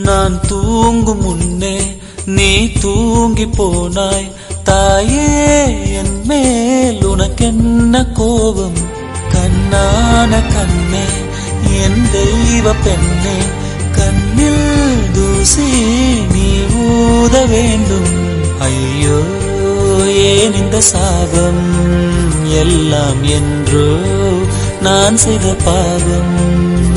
நான் தூங்கும் முன்னே நீ தூங்கி போனாய் தாயே, என் மேல் உனக்கென்ன கோபம்? கண்ணான கண்ணே, என் தெய்வ பெண்ணே, கண்ணில் தூசி நீ ஊத வேண்டும். ஐயோ, ஏன் இந்த சாபம்? எல்லாம் என்றோ நான் செய்த பாவம்.